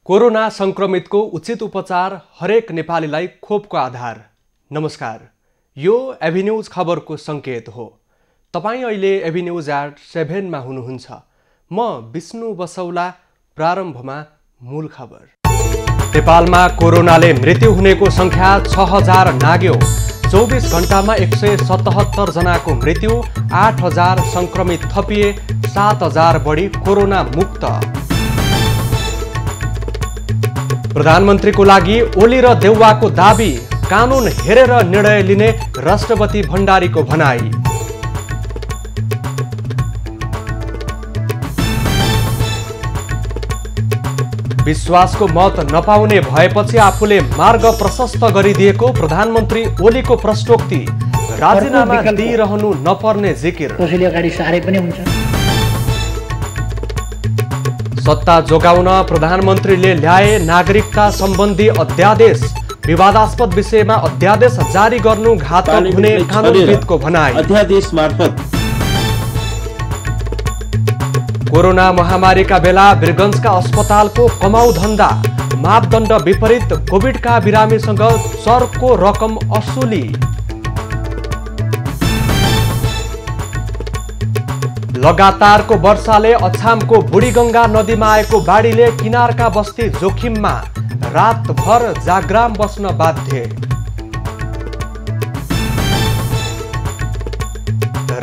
Corona संक्रमितको उचित उपचार हरेक नेपालीलाई खोपको आधार। नमस्कार, यो एभिन्यूज खबरको संकेत हो। तपाईं अहिले एभिन्यूज @7 मा हुनुहुन्छ। म विष्णु बसौला। प्रारम्भमा मूल खबर। नेपालमा कोरोनाले मृत्यु हुनेको संख्या 6000 नाग्यो। 24 घण्टामा 177 जनाको मृत्यु, 8000 संक्रमित थपिए, 7000 बढी कोरोना मुक्त। प्रधानमन्त्रीको लागि ओली र देउवाको दाबी, कानुन हेरेर निर्णय लिने राष्ट्रपति भण्डारीको भनाई। विश्वासको मत नपाउने भएपछि आफूले मार्ग प्रशस्त गरिदिएको प्रधानमन्त्री ओलीको प्रश्नोक्ति, राजीनामा दिइरहनु नपर्ने जिकिर। कसैले अगाडि सारे पनि हुन्छ। सत्ता जोगाउन प्रधानमन्त्रीले ल्याए नागरिकता सम्बन्धी अध्यादेश, विवादास्पद विषयमा अध्यादेश जारी गर्नु घातक हुने कानुनविदको भनाई। अध्यादेश मार्फत कोरोना महामारीका बेला वीरगञ्जका अस्पतालको कमाउ धन्दा, मापदण्ड विपरीत कोभिडका बिरामीसँग चर्को रकम असुली। लगातारको वर्षाले अछामको बुढीगङ्गा नदीमा आएको बाढीले किनारका बस्ती जोखिममा, रातभर जाग्राम बस्न बाध्य।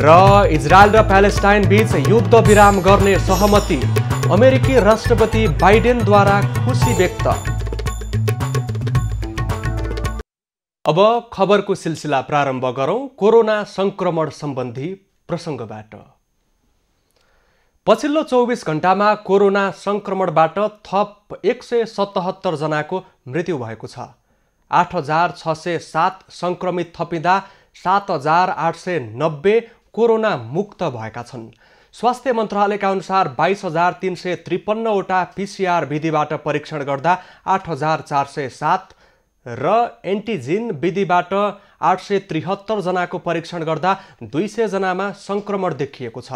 र इजरायल र प्यालेस्टाइन बीच युद्ध विराम गर्ने सहमति, अमेरिकी राष्ट्रपति बाइडेनद्वारा खुसी व्यक्त। अब खबरको सिलसिला प्रारम्भ गरौं कोरोना संक्रमण सम्बन्धी प्रसङ्गबाट। पछिल्लो 24 घण्टामा कोरोना संक्रमणबाट थप 177 जनाको मृत्यु भएको छ। 8607 संक्रमित थपिँदा 7890 कोरोना मुक्त भएका छन्। स्वास्थ्य मन्त्रालयका अनुसार 22353 वटा PCR विधिबाट परीक्षण गर्दा 8407 र एन्टिजिन विधिबाट 873 जनाको परीक्षण गर्दा 200 जनामा संक्रमण देखिएको छ।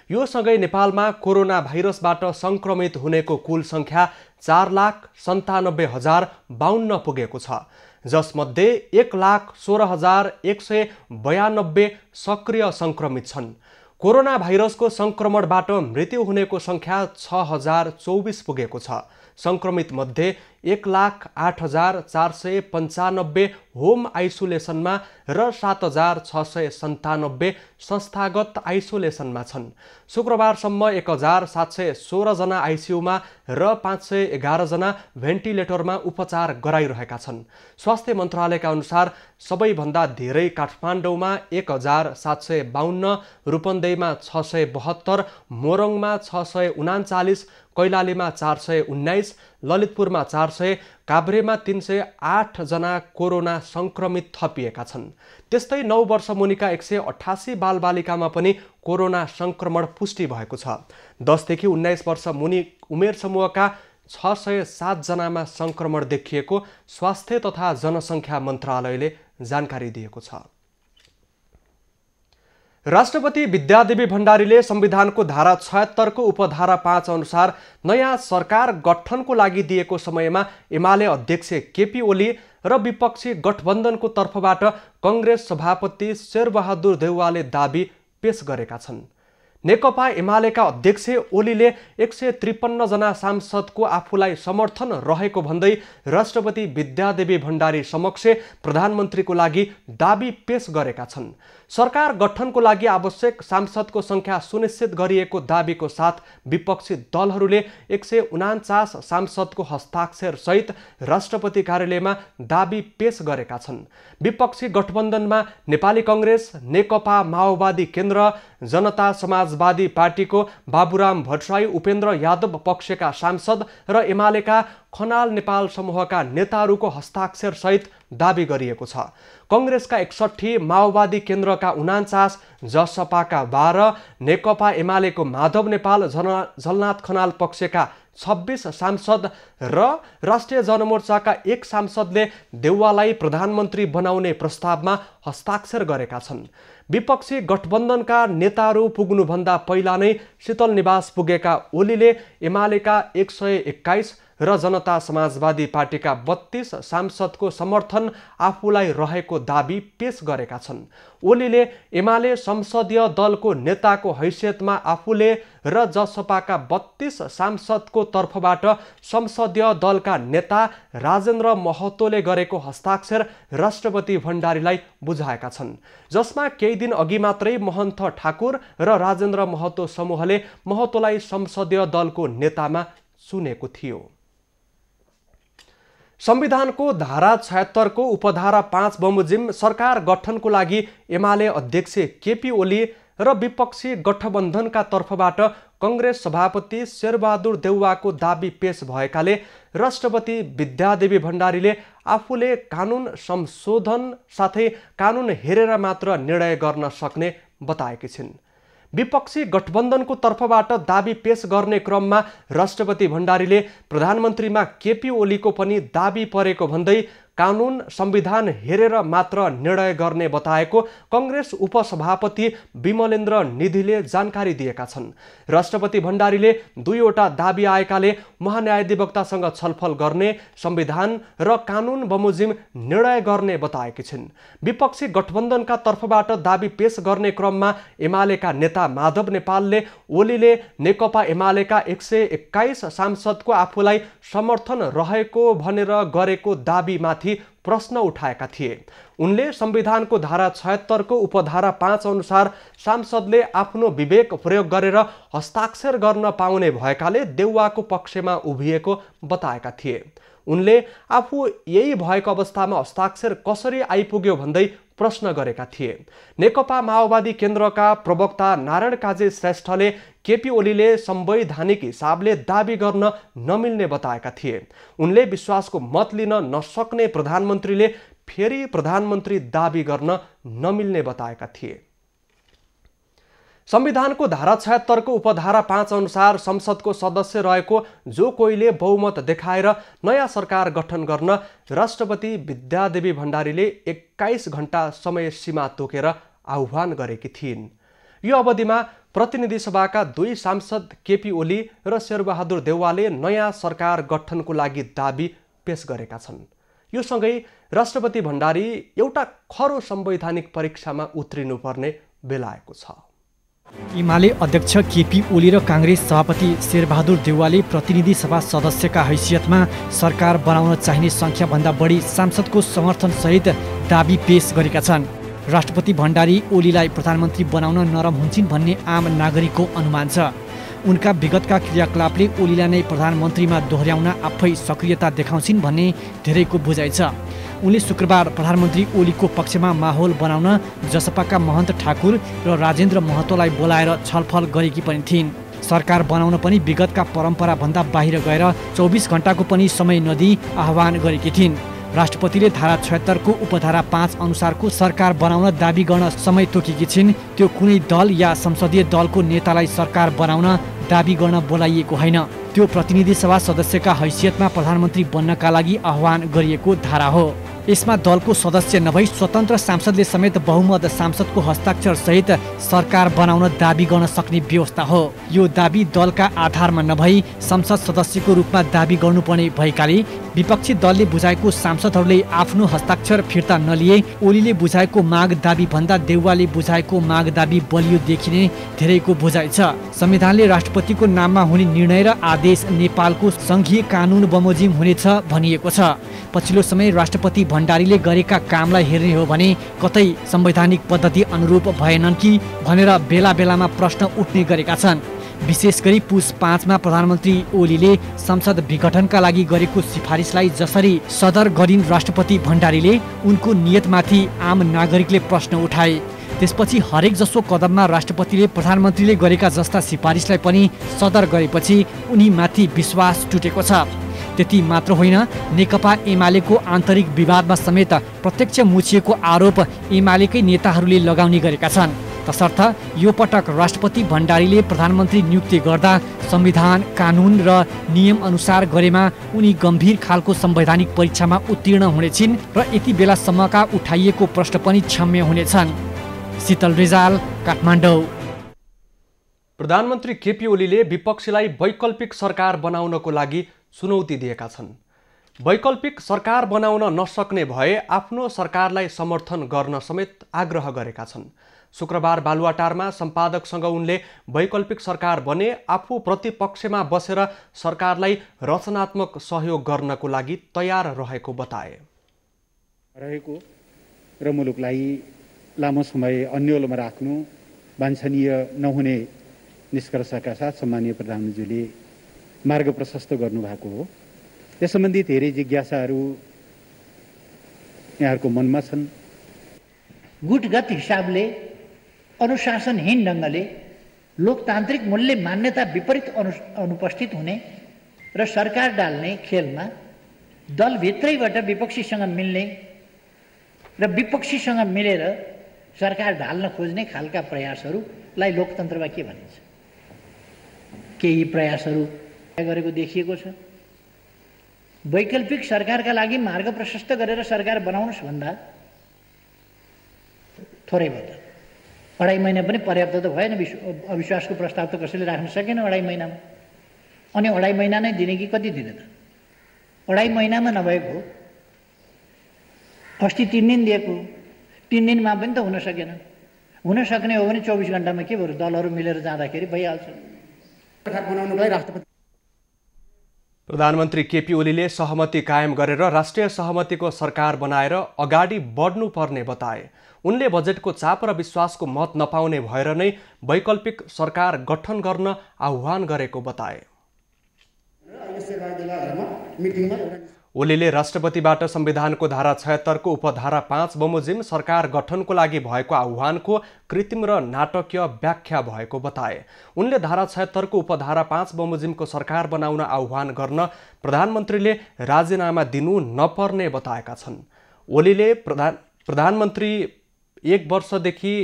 यो सँगै नेपालमा कोरोना भाइरसबाट संक्रमित हुनेको कुल संख्या 4,97,052 पुगेको छ, जसमध्ये 1,16,192 सक्रिय संक्रमित छन्। कोरोना भाइरसको संक्रमणबाट मृत्यु हुनेको संख्या 6024 पुगेको छ। संक्रमित मध्ये 1,08,495 होम आइसोलेसनमा र 7,697 संस्थागत आइसोलेसनमा छन्। शुक्रबारसम्म 1,716 जना आइसियुमा र 511 जना भेन्टिलेटरमा उपचार गराइरहेका छन्। स्वास्थ्य मन्त्रालयका अनुसार सबैभन्दा धेरै काठमाडौँमा 1,752, रूपन्देहीमा 672, मोरङमा 639, कैलालीमा 419, ललितपुरमा 400, काभ्रेमा 308 जना कोरोना संक्रमित थपिएका छन्। त्यस्तै 9 वर्ष मुनिका 188 बालबालिकामा पनि कोरोना संक्रमण पुष्टि भएको छ। 10 देखि 19 वर्ष मुनि उमेर समूहका 607 जनामा संक्रमण देखिएको स्वास्थ्य तथा जनसङ्ख्या मन्त्रालयले जानकारी दिएको छ। राष्ट्रपति विद्यादेवी भण्डारीले संविधानको धारा 76 को उपधारा 5 अनुसार नयाँ सरकार गठनको लागि दिएको समयमा एमाले अध्यक्ष केपी ओली र विपक्षी गठबन्धनको तर्फबाट कांग्रेस सभापति शेरबहादुर देउवाले दाबी पेश गरेका छन्। नेकपा एमालेका अध्यक्ष ओलीले 153 जना सांसदको आफूलाई समर्थन रहेको भन्दै राष्ट्रपति विद्यादेवी भण्डारी समक्ष प्रधानमन्त्रीको लागि दाबी पेश गरेका छन्। सरकार गठनको लागि आवश्यक सांसदको संख्या सुनिश्चित गरिएको दाबीको साथ विपक्षी दलहरूले 149 सांसदको हस्ताक्षर सहित राष्ट्रपति कार्यालयमा दाबी पेश गरेका छन्। विपक्षी गठबन्धनमा नेपाली कांग्रेस, नेकपा माओवादी केन्द्र, जनता समाजवादी पार्टीको बाबुराम भट्टराई, उपेन्द्र यादव पक्षका सांसद र एमालेका खनाल नेपाल समूहका नेताहरूको हस्ताक्षर सहित दाबी गरिएको छ। कांग्रेसका 61, माओवादी केन्द्रका 49, जसपाका 12, नेकपा एमालेको माधव नेपाल, झलनाथ खनाल पक्षका 26 सांसद र राष्ट्रिय जनमोर्चाका 1 सांसदले देउवालाई प्रधानमन्त्री बनाउने प्रस्तावमा हस्ताक्षर गरेका छन्। विपक्षी गठबन्धनका नेताहरू पुग्नुभन्दा पहिला नै शीतल निवास पुगेका ओलीले एमालेका 121 र जनता समाजवादी पार्टीका 32 सांसदको समर्थन आफूलाई रहेको दाबी पेश गरेका छन्। ओलीले एमाले संसदीय दलको नेताको हैसियतमा आफूले र जसपाका 32 सांसदको तर्फबाट संसदीय दलका नेता राजेन्द्र महतोले गरेको हस्ताक्षर राष्ट्रपति भण्डारीलाई बुझाएका छन्, जसमा केही दिन अघि मात्रै महन्त ठाकुर र राजेन्द्र महतो समूहले महतोलाई संसदीय दलको नेतामा चुनेको थियो। संविधानको धारा 76 को उपधारा 5 बमोजिम सरकार गठनको लागि एमाले अध्यक्ष केपी ओली र विपक्षी गठबन्धनका तर्फबाट कांग्रेस सभापति शेरबहादुर देउवाको दाबी पेश भएकाले राष्ट्रपति विद्यादेवी भण्डारीले आफूले कानुन संशोधन साथै कानुन हेरेर मात्र निर्णय गर्न सक्ने बताएकी छिन्। विपक्षी गठबन्धनको तर्फबाट दाबी पेश गर्ने क्रममा राष्ट्रपति भण्डारीले प्रधानमन्त्रीमा केपी ओलीको पनि दाबी परेको भन्दै कानुन संविधान हेरेर मात्र निर्णय गर्ने बताएको कांग्रेस उपसभापति विमलेन्द्र निधिले जानकारी दिएका छन्। राष्ट्रपति भण्डारीले दुईवटा दाबी आएकाले महान्यायाधिवक्तासँग छलफल गर्ने, संविधान र कानुन बमोजिम निर्णय गर्ने बताएकी छिन्। विपक्षी गठबन्धनका तर्फबाट दाबी पेश गर्ने क्रममा एमालेका नेता माधव नेपालले ओलीले नेकपा एमालेका 121 सांसदको आफूलाई समर्थन रहेको भनेर गरेको दाबीमाथि प्रश्न उठाएका थिए। उनले संविधानको धारा 76 को उपधारा 5 अनुसार सांसदले आफ्नो विवेक प्रयोग गरेर हस्ताक्षर गर्न पाउने भएकाले देउवाको पक्षमा उभिएको बताएका थिए। उनले आफू यही भएको अवस्थामा हस्ताक्षर कसरी आइपुग्यो भन्दै प्रश्न गरेका थिए। नेकपा माओवादी केन्द्रका प्रवक्ता नारायण काजी श्रेष्ठले केपी ओलीले संवैधानिक हिसाबले दाबी गर्न नमिल्ने बताएका थिए। उनले विश्वासको मत लिन नसक्ने प्रधानमन्त्रीले फेरि प्रधानमन्त्री दाबी गर्न नमिल्ने बताएका थिए। संविधानको धारा 76 को उपधारा 5 अनुसार संसदको सदस्य रहेको जो कोहीले बहुमत देखाएर नयाँ सरकार गठन गर्न राष्ट्रपति विद्यादेवी भण्डारीले 21 घण्टा समय सीमा तोकेर आह्वान गरेकी थिइन्। यो अवधिमा प्रतिनिधि सभाका 2 सांसद केपी ओली र शेरबहादुर देउवाले नयाँ सरकार गठनको लागि दाबी पेश गरेका छन्। यो सँगै राष्ट्रपति भण्डारी एउटा खरो संवैधानिक परीक्षामा उत्रिनुपर्ने बेला आएको छ। एमाले अध्यक्ष केपी ओली र कांग्रेस सभापति शेरबहादुर देउवाले प्रतिनिधि सभा सदस्यका हैसियतमा सरकार बनाउन चाहिने संख्याभन्दा बढी सांसदको समर्थनसहित दाबी पेश गरेका छन्। राष्ट्रपति भण्डारी ओलीलाई प्रधानमन्त्री बनाउन नरम हुन्छन् भन्ने आम नागरिकको अनुमान छ। उनका विगतका क्रियाकलापले ओलीलाई नै प्रधानमन्त्रीमा दोहोर्याउन आफै सक्रियता देखाउँछिन् भन्ने धेरैको बुझाइ छ। उनले शुक्रबार प्रधानमन्त्री ओलीको पक्षमा माहौल बनाउन जसपाका महन्त ठाकुर र राजेन्द्र महतोलाई बोलाएर छलफल गरेकी पनि थिइन्। सरकार बनाउन पनि विगतका परम्पराभन्दा बाहिर गएर 24 घण्टाको पनि समय नदिई आह्वान गरेकी थिइन्। राष्ट्रपतिले धारा 76 को उपधारा 5 अनुसारको सरकार बनाउन दाबी गर्न समय तोकेकी छिन्। त्यो कुनै दल या संसदीय दलको नेतालाई सरकार बनाउन दाबी गर्न बोलाइएको होइन। त्यो प्रतिनिधि सभा सदस्यका हैसियतमा प्रधानमन्त्री बन्नका लागि आह्वान गरिएको धारा हो। यसमा दलको सदस्य नभई स्वतन्त्र सांसदले समेत बहुमत सांसदको हस्ताक्षर सहित सरकार बनाउन दाबी गर्न सक्ने व्यवस्था हो। यो दाबी दलका आधारमा नभई संसद सदस्यको रूपमा दाबी गर्नुपर्ने भएकाले विपक्षी दलले बुझाएको सांसदहरूले आफ्नो हस्ताक्षर फिर्ता नलिए ओलीले बुझाएको माग दाबी भन्दा देउवाले बुझाएको माग दाबी बलियो देखिने धेरैको बुझाइ छ। संविधानले राष्ट्रपतिको नाममा हुने निर्णय र आदेश नेपालको संघीय कानुन बमोजिम हुनेछ भनिएको छ। पछिल्लो समय राष्ट्रपति भण्डारीले गरेका कामलाई हेर्ने हो भने कतै संवैधानिक पद्धति अनुरूप भएनन् कि भनेर बेला बेलामा प्रश्न उठ्ने गरेका छन्। विशेष गरी पुस 5 मा प्रधानमन्त्री ओलीले संसद विघटनका लागि गरेको सिफारिसलाई जसरी सदर गरिन् राष्ट्रपति भण्डारीले उनको नियतमाथि आम नागरिकले प्रश्न उठाए। त्यसपछि हरेक जसो कदममा राष्ट्रपतिले प्रधानमन्त्रीले गरेका जस्ता सिफारिसलाई पनि सदर गरेपछि उनीमाथि विश्वास टुटेको छ। त्यति मात्र होइन, नेकपा एमालेको आन्तरिक विवादमा समेत प्रत्यक्ष मुछिएको आरोप एमालेकै नेताहरूले लगाउने गरेका छन्। तसर्थ यो पटक राष्ट्रपति भण्डारीले प्रधानमन्त्री नियुक्ति गर्दा संविधान, कानुन र नियम अनुसार गरेमा उनी गम्भीर खालको संवैधानिक परीक्षामा उत्तीर्ण हुनेछिन् र यति बेलासम्मका उठाइएको प्रश्न पनि क्षम्य हुनेछन्। शीतल रिजाल, काठमाडौँ। प्रधानमन्त्री केपी ओलीले विपक्षीलाई वैकल्पिक सरकार बनाउनको लागि चुनौती दिएका छन्। वैकल्पिक सरकार बनाउन नसक्ने भए आफ्नो सरकारलाई समर्थन गर्न समेत आग्रह गरेका छन्। शुक्रबार बालुवाटारमा सम्पादकसँग उनले वैकल्पिक सरकार बने आफू प्रतिपक्षमा बसेर सरकारलाई रचनात्मक सहयोग गर्नको लागि तयार रहेको बताए। र मुलुकलाई लामो समय अन्यलमा राख्नु वाञ्छनीय नहुने निष्कर्षका साथ सम्मानीय प्रधानमन्त्रीले मार्ग प्रशस्त गर्नुभएको हो। यस सम्बन्धी धेरै जिज्ञासाहरू यहाँहरूको मनमा छन्। गुटगत हिसाबले अनुशासनहीन ढङ्गले लोकतान्त्रिक मूल्य मान्यता विपरीत अनुपस्थित हुने र सरकार डाल्ने खेलमा दलभित्रैबाट विपक्षीसँग मिल्ने र विपक्षीसँग मिलेर सरकार ढाल्न खोज्ने खालका प्रयासहरूलाई लोकतन्त्रमा के भनिन्छ? केही प्रयासहरू गरेको देखिएको छ। वैकल्पिक सरकारका लागि मार्ग प्रशस्त गरेर सरकार बनाउनुहोस् भन्दा थोरै भयो त। 2.5 महिना पनि पर्याप्त त भएन। अविश्वासको प्रस्ताव त कसैले राख्न सकेन 2.5 महिनामा। अनि 2.5 महिना नै दिने कि कति दिने त? 2.5 महिनामा नभएको अस्ति 3 दिन दिएको, 3 दिनमा पनि त हुन सकेन। हुन सक्ने हो भने 24 घण्टामा के भयो? दलहरू मिलेर जाँदाखेरि भइहाल्छ। प्रधानमन्त्री केपी ओलीले सहमति कायम गरेर राष्ट्रिय सहमतिको सरकार बनाएर अगाडि बढ्नुपर्ने बताए। उनले बजेटको चाप र विश्वासको मत नपाउने भएर नै वैकल्पिक सरकार गठन गर्न आह्वान गरेको बताए। ओलीले राष्ट्रपतिबाट संविधानको धारा 76 को उपधारा 5 बमोजिम सरकार गठनको लागि भएको आह्वानको कृत्रिम र नाटकीय व्याख्या भएको बताए। उनले धारा 76 को उपधारा 5 बमोजिमको सरकार बनाउन आह्वान गर्न प्रधानमन्त्रीले राजीनामा दिनु नपर्ने बताएका छन्। ओलीले प्रधानमन्त्री 1 वर्षदेखि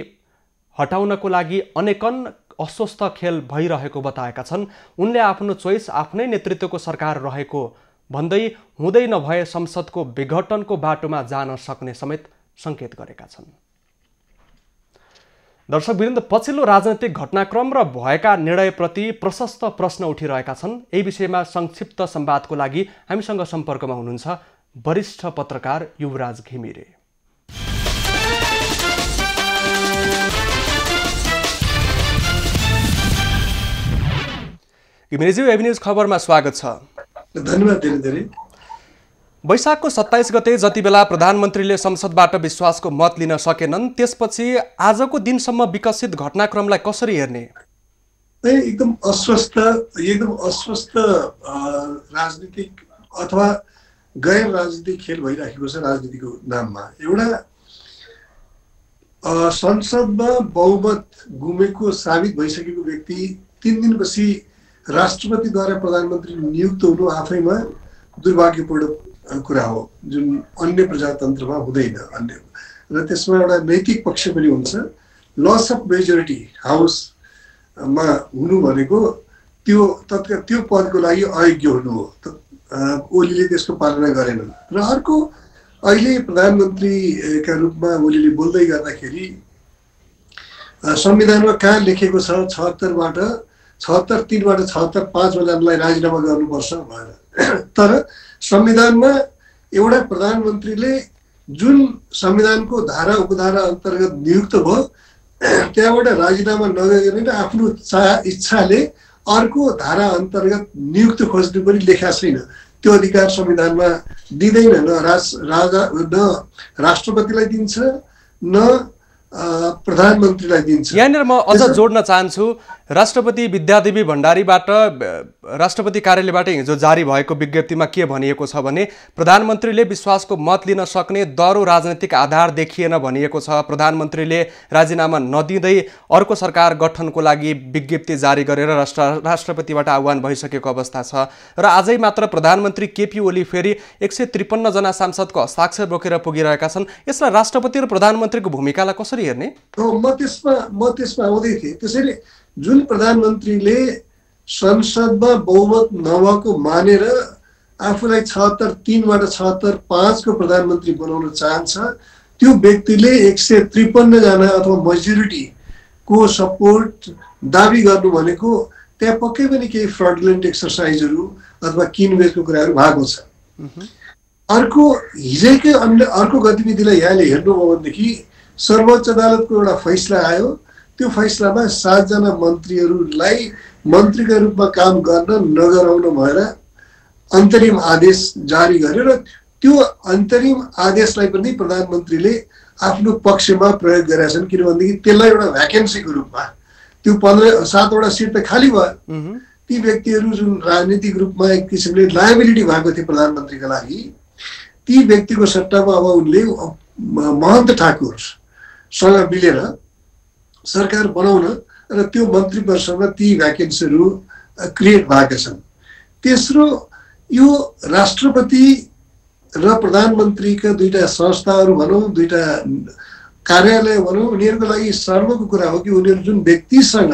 हटाउनको लागि अनेकन अस्वस्थ खेल भइरहेको बताएका छन्। उनले आफ्नो चोइस आफ्नै नेतृत्वको सरकार रहेको भन्दै हुँदै नभए संसदको विघटनको बाटोमा जान सक्ने समेत संकेत गरेका छन्। दर्शकवृन्द, पछिल्लो राजनैतिक घटनाक्रम र भएका निर्णयप्रति प्रशस्त प्रश्न उठिरहेका छन्। यही विषयमा संक्षिप्त संवादको लागि हामीसँग सम्पर्कमा हुनुहुन्छ वरिष्ठ पत्रकार युवराज घिमिरे। घिमिरेज्यू, एबी न्यूज खबरमा स्वागत छ। धन्यवाद धेरै। वैशाखको 27 गते जति बेला प्रधानमन्त्रीले संसदबाट विश्वासको मत लिन सकेनन्, त्यसपछि आजको दिनसम्म विकसित घटनाक्रमलाई कसरी हेर्ने? एकदम अस्वस्थ राजनीतिक अथवा गैर राजनीतिक खेल भइराखेको छ। राजनीतिको नाममा एउटा संसदमा बहुमत गुमेको साबित भइसकेको व्यक्ति 3 दिनपछि राष्ट्रपतिद्वारा प्रधानमन्त्री नियुक्त हुनु आफैमा दुर्भाग्यपूर्ण कुरा हो, जुन अन्य प्रजातन्त्रमा हुँदैन। र त्यसमा एउटा नैतिक पक्ष पनि हुन्छ। लस अफ मेजोरिटी हाउसमा हुनु भनेको त्यो पदको लागि अयोग्य हुनु हो। ओलीले त्यसको पालना गरेनन्। र अर्को, अहिले प्रधानमन्त्रीका रूपमा ओलीले बोल्दै गर्दाखेरि संविधानमा कहाँ लेखेको छ 76 3बाट 76 5 जान्नलाई राजीनामा गर्नुपर्छ भनेर। तर संविधानमा एउटा प्रधानमन्त्रीले जुन संविधानको धारा उपधारा अन्तर्गत नियुक्त भयो त्यहाँबाट राजीनामा नगरिकन आफ्नो इच्छाले अर्को धारा अन्तर्गत नियुक्त खोज्नु पनि लेखा छैन। त्यो अधिकार संविधानमा दिँदैन। न राष्ट्रपतिलाई दिन्छ न प्रधानमन्त्रीलाई दिन्छ। यहाँनिर म अझ जोड्न चाहन्छु, राष्ट्रपति विद्यादेवी भण्डारीबाट राष्ट्रपति कार्यालयबाट हिजो जारी भएको विज्ञप्तिमा के भनिएको छ भने प्रधानमन्त्रीले विश्वासको मत लिन सक्ने दह्रो राजनैतिक आधार देखिएन भनिएको छ। प्रधानमन्त्रीले राजीनामा नदिँदै अर्को सरकार गठनको लागि विज्ञप्ति जारी गरेर राष्ट्रपतिबाट आह्वान भइसकेको अवस्था छ। र आजै मात्र प्रधानमन्त्री केपी ओली फेरि 153 जना सांसदको हस्ताक्षर बोकेर पुगिरहेका छन्। यसलाई राष्ट्रपति र प्रधानमन्त्रीको भूमिकालाई कसरी हेर्ने? म त्यसमा आउँदै थिएँ। त्यसैले जुन प्रधानमन्त्रीले संसदमा बहुमत नभएको मानेर आफूलाई 76 3बाट 76 5 को प्रधानमन्त्री बनाउन चाहन्छ, त्यो व्यक्तिले 153 जना अथवा मेजोरिटी को सपोर्ट दाबी गर्नु भनेको त्यहाँ पक्कै पनि केही फ्रडुलेन्ट एक्सरसाइजहरू अथवा किनबेचको कुराहरू भएको छ। अर्को हिजैकै अर्को गतिविधिलाई यहाँले हेर्नुभयो भनेदेखि सर्वोच्च अदालतको एउटा फैसला आयो। त्यो फैसलामा 7 जना मन्त्रीहरूलाई मन्त्रीका रूपमा काम गर्न नगराउन भएर अन्तरिम आदेश जारी गर्यो र त्यो अन्तरिम आदेशलाई पनि प्रधानमन्त्रीले आफ्नो पक्षमा प्रयोग गरेका छन्। किनभनेदेखि त्यसलाई एउटा भ्याकेन्सीको रूपमा त्यो 7वटा सिट त खाली भयो। ती व्यक्तिहरू जुन राजनीतिक रूपमा एक किसिमले लायबिलिटी भएको थिए प्रधानमन्त्रीका लागि, ती व्यक्तिको सट्टामा अब उनले महन्त ठाकुरसँग मिलेर सरकार बनाउन र त्यो मन्त्री परिषदमा ती भ्याकेन्सीहरू क्रिएट भएका छन्। तेस्रो, यो राष्ट्रपति र प्रधानमन्त्रीका दुईटा संस्थाहरू भनौँ, दुईटा कार्यालय भनौँ, उनीहरूको लागि सर्वको कुरा हो कि उनीहरू जुन व्यक्तिसँग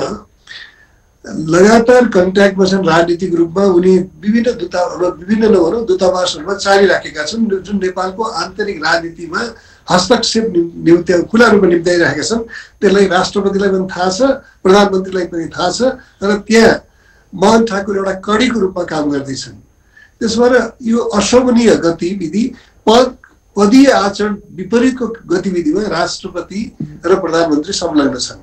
लगातार कन्ट्याक्टमा छन् राजनीतिक रूपमा, उनी विभिन्न नभनौँ दूतावासहरूमा चालिराखेका छन्, जुन नेपालको आन्तरिक राजनीतिमा हस्तक्षेप खुला रूपमा निम्त्याइरहेका छन्। त्यसलाई राष्ट्रपतिलाई पनि थाहा छ, प्रधानमन्त्रीलाई पनि थाहा छ र त्यहाँ महन ठाकुर एउटा कडीको रूपमा काम गर्दैछन्। त्यसबाट यो अशोभनीय गतिविधि पदीय आचरण विपरीतको गतिविधिमा राष्ट्रपति र प्रधानमन्त्री संलग्न छन्।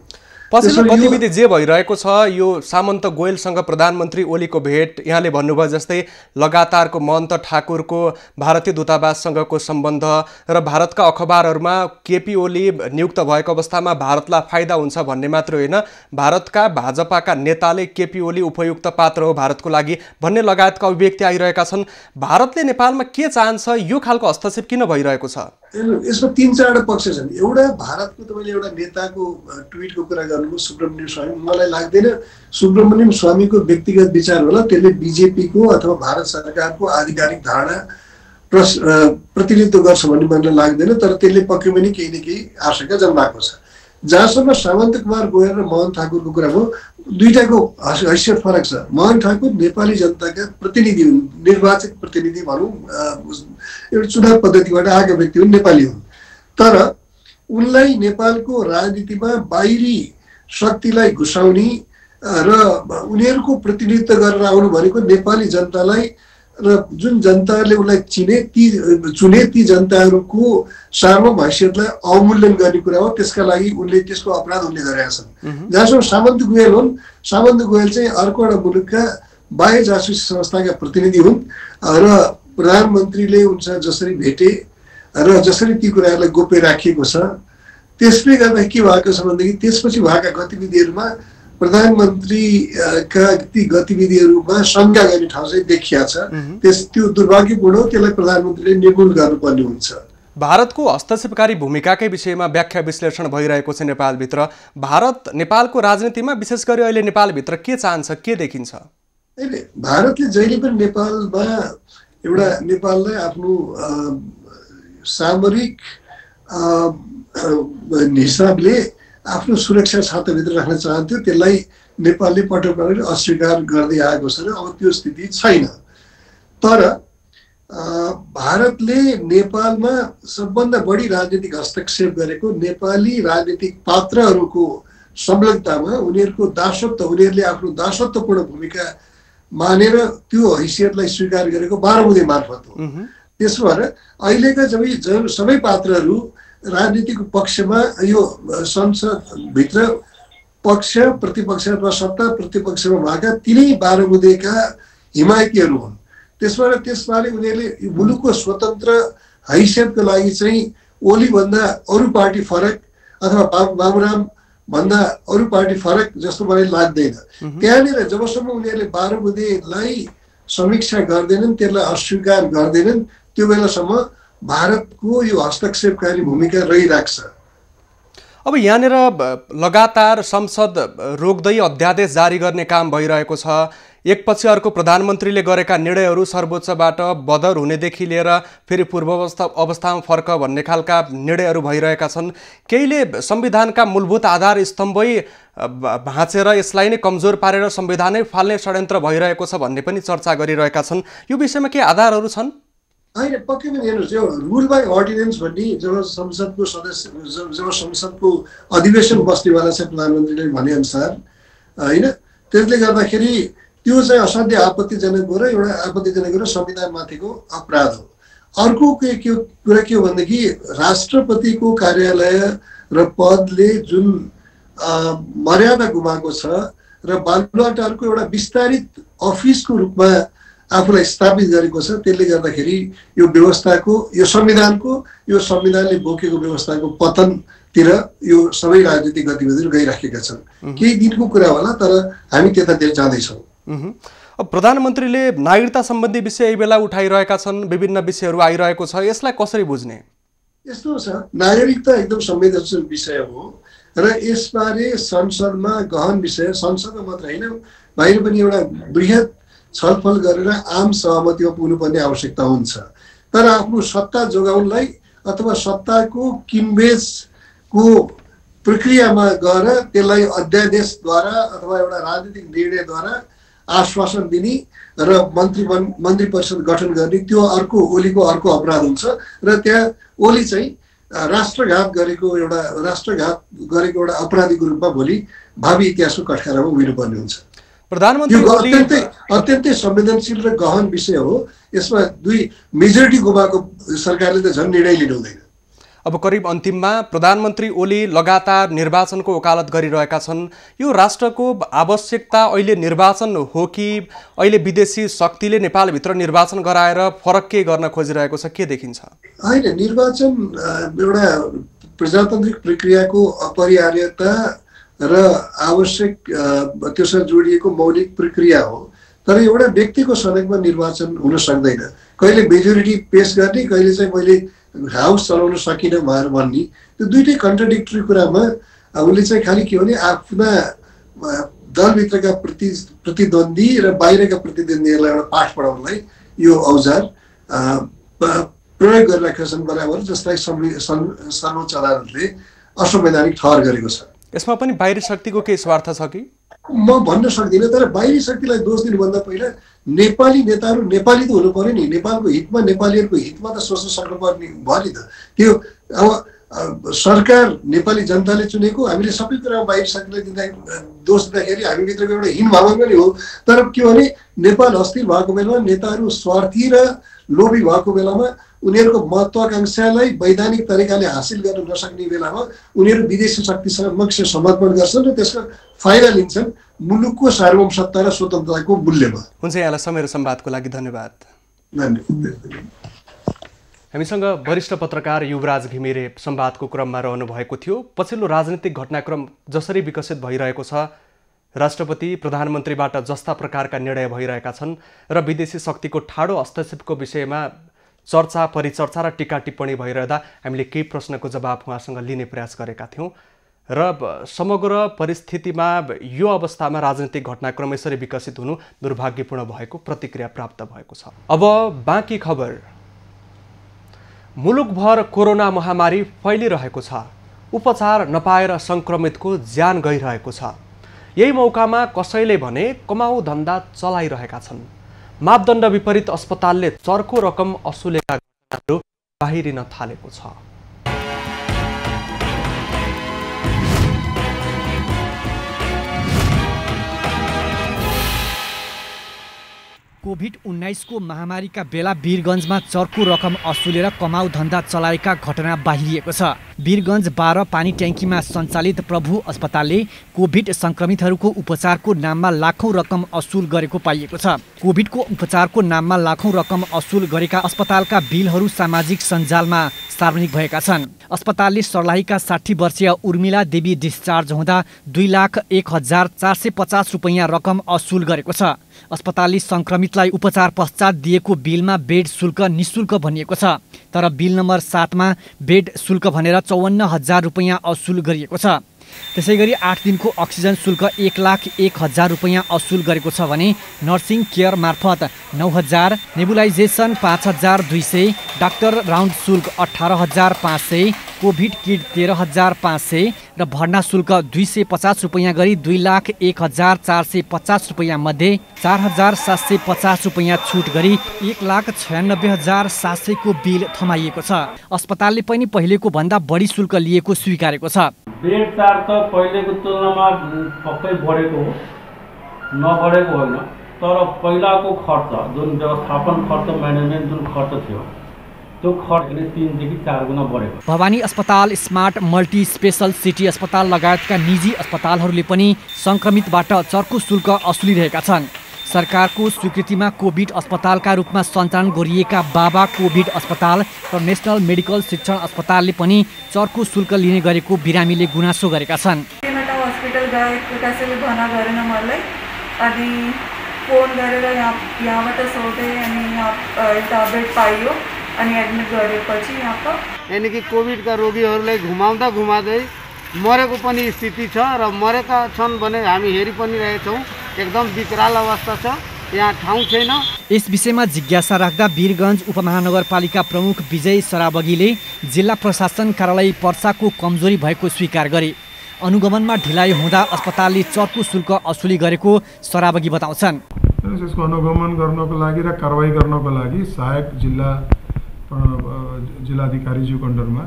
पछिल्लो गतिविधि जे भइरहेको छ, यो सामन्त गोयलसँग प्रधानमन्त्री ओलीको भेट, यहाँले भन्नुभयो जस्तै लगातारको महन्त ठाकुरको भारतीय दूतावाससँगको सम्बन्ध र भारतका अखबारहरूमा केपी ओली नियुक्त भएको अवस्थामा भारतलाई फाइदा हुन्छ भन्ने मात्र होइन, भारतका भाजपाका नेताले केपी ओली उपयुक्त पात्र हो भारतको लागि भन्ने लगायतका अभिव्यक्ति आइरहेका छन्। भारतले नेपालमा के चाहन्छ? यो खालको हस्तक्षेप किन भइरहेको छ? यसमा 3-4 पक्ष छन्। एउटा, भारतको तपाईँले एउटा नेताको ट्विटको कुरा गर्नुभयो, सुब्रमण्यम स्वामी। मलाई लाग्दैन सुब्रमण्यम स्वामीको व्यक्तिगत विचार होला, त्यसले बिजेपीको अथवा भारत सरकारको आधिकारिक धारणा प्रतिनिधित्व गर्छ भन्ने मलाई लाग्दैन। तर त्यसले पक्कै पनि केही न केही आशंका जन्माएको छ। जहाँसम्म सामन्त कुमार गोयल र मोहन ठाकुरको कुरा हो, दुईटाको हैसियत फरक छ। मोहन ठाकुर नेपाली जनताका प्रतिनिधि हुन्, निर्वाचित प्रतिनिधि भनौँ, एउटा चुनाव पद्धतिबाट आएका व्यक्ति हुन्, नेपाली हुन्। तर उनलाई नेपालको राजनीतिमा बाहिरी शक्तिलाई घुसाउने र उनीहरूको प्रतिनिधित्व गरेर आउनु भनेको नेपाली जनतालाई र जुन जनताहरूले उनलाई चुने ती जनताहरूको सार्वभौम हैसियतलाई अवमूल्यन गर्ने कुरा हो। त्यसका लागि उनले त्यसको अपराध उनले गरेका छन्। जहाँसम्म सामन्त गोयल हुन्, सामन्त गोयल चाहिँ अर्को एउटा मुलुकका बाह्य जासुसी संस्थाका प्रतिनिधि हुन् र प्रधानमन्त्रीले उनसँग जसरी भेटे र जसरी ती कुराहरूलाई गोप्य राखिएको छ, त्यसले गर्दा के भएको छ भनेदेखि त्यसपछि भएका गतिविधिहरूमा प्रधानमन्त्रीका ती गतिविधिहरूमा शङ्का गर्ने ठाउँ चाहिँ देखिया छ। त्यो दुर्भाग्यपूर्ण हो, त्यसलाई प्रधानमन्त्रीले निर्मूल गर्नुपर्ने हुन्छ। भारतको हस्तक्षेपकारी भूमिकाकै विषयमा व्याख्या विश्लेषण भइरहेको छ नेपालभित्र। भारत नेपालको राजनीतिमा विशेष गरी अहिले नेपालभित्र के चाहन्छ, के देखिन्छ? भारतले जहिले पनि नेपालमा एउटा नेपाललाई आफ्नो सामरिक हिसाबले आफ्नो सुरक्षा छाताभित्र राख्न चाहन्थ्यो। त्यसलाई नेपालले पटक पटक अस्वीकार गर्दै आएको छ र अब त्यो स्थिति छैन। तर भारतले नेपालमा सबभन्दा बढी राजनीतिक हस्तक्षेप गरेको नेपाली राजनीतिक पात्रहरूको संलग्नतामा उनीहरूको दासत्व, उनीहरूले आफ्नो दासत्वपूर्ण भूमिका मानेर त्यो हैसियतलाई स्वीकार गरेको 12 बुँदे मार्फत हो। त्यसो भएर अहिलेका सबै पात्रहरू राजनीतिक पक्षमा, यो संसदभित्र पक्ष प्रतिपक्ष अथवा सत्ता प्रतिपक्षमा भएका तिनै 12 बुँदेका हिमायतीहरू हुन्। त्यसबारे उनीहरूले मुलुकको स्वतन्त्र हैसियतको लागि चाहिँ ओलीभन्दा अरू पार्टी फरक अथवा बाबुराम भन्दा अरू पार्टी फरक जस्तो मलाई लाग्दैन। त्यहाँनिर जबसम्म उनीहरूले 12 बुँदेलाई समीक्षा गर्दैनन्, त्यसलाई अस्वीकार गर्दैनन्, त्यो बेलासम्म भारतको यो हस्तक्षेपकारी भूमिका रहिराख्छ। अब यहाँनिर लगातार संसद रोक्दै अध्यादेश जारी गर्ने काम भइरहेको छ। एकपछि अर्को प्रधानमन्त्रीले गरेका निर्णयहरू सर्वोच्चबाट बदर हुनेदेखि लिएर फेरि पूर्वावस्थामा फर्क भन्ने खालका निर्णयहरू भइरहेका छन्। केहीले संविधानका मूलभूत आधार स्तम्भै भाँचेर यसलाई नै कमजोर पारेर संविधानै फाल्ने षड्यन्त्र भइरहेको छ भन्ने पनि चर्चा गरिरहेका छन्। यो विषयमा के आधारहरू छन्? होइन, पक्कै पनि हेर्नुहोस्, यो रुल बाई अर्डिनेन्स भन्ने जब संसदको अधिवेशन बस्नेवाला छ प्रधानमन्त्रीले भनेअनुसार, होइन, त्यसले गर्दाखेरि त्यो चाहिँ असाध्य आपत्तिजनक हो र एउटा आपत्तिजनक र संविधानमाथिको अपराध हो। अर्को कुरा के हो भनेदेखि राष्ट्रपतिको कार्यालय र पदले जुन मर्यादा गुमाएको छ र बालुवाटारको एउटा विस्तारित अफिसको रूपमा आफूलाई स्थापित गरेको छ, त्यसले गर्दाखेरि यो व्यवस्थाको, यो संविधानले बोकेको व्यवस्थाको पतनतिर यो सबै राजनीतिक गतिविधिहरू गइराखेका छन्। केही दिनको कुरा होला, तर हामी त्यतातिर जाँदैछौँ। अब प्रधानमन्त्रीले नागरिकता सम्बन्धी विषय यही बेला उठाइरहेका छन्, विभिन्न विषयहरू आइरहेको छ, यसलाई कसरी बुझ्ने? यस्तो छ, नागरिकता एकदम संवेदनशील विषय हो र यसबारे संसदमा गहन विषय, संसदमा मात्र होइन बाहिर पनि एउटा बृहत छलफल गरेर आम सहमतिमा पुग्नुपर्ने आवश्यकता हुन्छ। तर आफ्नो सत्ता जोगाउनलाई अथवा सत्ताको किनबेचको प्रक्रियामा गएर त्यसलाई अध्यादेशद्वारा अथवा एउटा राजनीतिक निर्णयद्वारा आश्वासन दिने र मन्त्री परिषद गठन गर्ने, त्यो ओलीको अर्को अपराध हुन्छ र त्यहाँ ओली चाहिँ राष्ट्रघात गरेको एउटा अपराधीको रूपमा भोलि भावी इतिहासको कठघरामा उभिनुपर्ने हुन्छ। अत्यन्तै संवेदनशील र गहन विषय हो। यसमा मेजोरिटी गुमाएको सरकारले त झन् निर्णय लिनु हुँदैन। अब करिब अन्तिममा प्रधानमन्त्री ओली लगातार निर्वाचनको वकालत गरिरहेका छन्। यो राष्ट्रको आवश्यकता अहिले निर्वाचन हो कि अहिले विदेशी शक्तिले नेपालभित्र निर्वाचन गराएर फरक के गर्न खोजिरहेको छ, के देखिन्छ? होइन, निर्वाचन एउटा प्रजातान्त्रिक प्रक्रियाको अपरिहार्यता र आवश्यक त्योसँग जोडिएको मौलिक प्रक्रिया हो। तर एउटा व्यक्तिको सनकमा निर्वाचन हुन सक्दैन। कहिले मेजोरिटी पेश गर्ने, कहिले चाहिँ मैले हाउस चलाउन सकिनँ भनेर भन्ने, त्यो दुइटै कन्ट्राडिक्टरी कुरामा उनले चाहिँ खालि के भने आफ्ना दलभित्रका प्रतिद्वन्दी र बाहिरका प्रतिद्वन्दीहरूलाई एउटा पाठ पढाउनलाई यो औजार प्रयोग गरिरहेका छन् बराबर, जसलाई सर्वोच्च अदालतले असंवैधानिक ठहर गरेको छ। यसमा पनि बाहिरी शक्तिको केही स्वार्थ छ कि म भन्न सक्दिनँ, तर बाहिरी शक्तिलाई दोष दिनुभन्दा पहिला नेपाली नेताहरू नेपाली त हुनु पर्यो नि। नेपालको हितमा, नेपालीहरूको हितमा त सोच्न सक्नुपर्ने भयो नि त। त्यो अब सरकार नेपाली जनताले चुनेको, हामीले सबै कुरामा बाहिरी शक्तिलाई दोष दिँदाखेरि हामीभित्रको एउटा हीन भावना पनि हो। तर के भने नेपाल अस्थिर भएको बेलामा, नेताहरू स्वार्थी र लोभी भएको बेलामा, उनीहरूको महत्वाकांक्षालाई वैधानिक तरिकाले हासिल गर्न नसक्ने बेलामा उनीहरू विदेशी शक्ति समक्ष समर्पण गर्छन् र त्यसको फाइदा लिन्छन् मुलुकको सार्वभौमसत्ता र स्वतन्त्रताको मूल्यमा। हुन्छ, यहाँलाई समय र संवादको लागि धन्यवाद। हामीसँग वरिष्ठ पत्रकार युवराज घिमिरे संवादको क्रममा रहनु भएको थियो। पछिल्लो राजनीतिक घटनाक्रम जसरी विकसित भइरहेको छ, राष्ट्रपति प्रधानमन्त्रीबाट जस्ता प्रकारका निर्णय भइरहेका छन् र विदेशी शक्तिको ठाडो हस्तक्षेपको विषयमा चर्चा, परिचर्चा र टीका टिप्पणी भइरहँदा हामीले केही प्रश्नको जवाब उहाँसँग लिने प्रयास गरेका थियौँ र समग्र परिस्थितिमा यो अवस्थामा राजनीतिक घटनाक्रम यसरी विकसित हुनु दुर्भाग्यपूर्ण भएको प्रतिक्रिया प्राप्त भएको छ। अब बाँकी खबर। मुलुकभर कोरोना महामारी फैलिरहेको छ। उपचार नपाएर संक्रमितको ज्यान गइरहेको छ। यही मौकामा कसैले भने कमाउ धन्दा चलाइरहेका छन्। मापदण्ड विपरीत अस्पतालले चर्को रकम असुलेका घटनाहरू बाहिरिन थालेको छ। कोभिड-19 को महामारीका बेला वीरगञ्जमा चर्को रकम असुलेर कमाउ धन्दा चलाएका घटना बाहिरिएको छ। वीरगञ्ज 12 पानी ट्याङ्कीमा सञ्चालित प्रभु अस्पतालले कोभिड संक्रमितहरूको उपचारको नाममा लाखौं रकम असुल गरेको पाइएको छ। कोभिडको उपचारको नाममा लाखौं रकम असुल गरेका अस्पतालका बिलहरू सामाजिक सञ्जालमा सार्वजनिक भएका छन्। अस्पतालले सर्लाहीका 60 वर्षीय उर्मिला देवी डिस्चार्ज हुँदा 2,01,450 रुपैयाँ रकम असुल गरेको छ। अस्पतालले संक्रमितलाई उपचार पश्चात दिएको बिलमा बेड शुल्क निशुल्क भनिएको छ, तर बिल नम्बर 7 मा बेड शुल्क भनेर 54,000 रुपैयाँ असुल गरिएको छ। त्यसैगरी 8 दिनको अक्सिजन शुल्क 1,01,000 रुपैयाँ असुल गरेको छ भने नर्सिङ केयर मार्फत 9,000, नेबुलाइजेसन 5,200, डाक्टर राउन्ड शुल्क 18,500, कोभिड किट 13,500 र भर्ना शुल्क 250 रुपैयाँ गरी 2,01,450 रुपैयाँ मध्ये 4,750 रुपैयाँ छुट गरी 1,96,700 को बिल थमाइएको छ। अस्पतालले पनि पहिलेको भन्दा बढी शुल्क लिएको स्वीकारेको छ। बेड चार्ज त पहिलेको तुलनामा पक्कै बढेको हो, नबढेको होइन। तर पहिलाको खर्च जुन व्यवस्थापन खर्च म्यानेजमेन्ट जुन खर्च थियो त्यो खर्चले 3 देखि 4 गुणा बढेको। भवानी अस्पताल, स्मार्ट मल्टी स्पेशल सिटी अस्पताल लगायतका निजी अस्पतालहरूले पनि संक्रमितबाट चर्को शुल्क असुलिरहेका छन्। सरकारको स्वीकृतिमा कोभिड अस्पतालका रूपमा सञ्चालन गरिएका बाबा कोभिड अस्पताल र नेसनल मेडिकल शिक्षण अस्पतालले पनि चर्को शुल्क लिने गरेको बिरामीले गुनासो गरेका छन्। हस्पिटल गएको कसैले भना गरेन मलाई, अनि फोन गरेर यहाँबाट सोधे अनि एउटा बेड पाइयो अनि एडमिट गरेपछि यहाँ यानी कि कोभिडका रोगीहरूलाई घुमाउँदा घुमाउँदै मरेको पनि स्थिति छ र मरेका छन् भने हामी हेरि पनि रहेछौँ। एकदम विकराल अवस्था छ, यहाँ ठाउँ छैन। यस विषयमा जिज्ञासा राख्दा वीरगञ्ज उपमहानगरपालिका प्रमुख विजय सराबगीले जिल्ला प्रशासन कार्यालय पर्साको कमजोरी भएको स्वीकार गरे। अनुगमनमा ढिलाइ हुँदा अस्पतालले चर्को शुल्क असुली गरेको सराबगी बताउँछन्। यसको अनुगमन गर्नको लागि र कारबाही गर्नको लागि सहायक जिल्लाधिकारीज्यूको अन्डरमा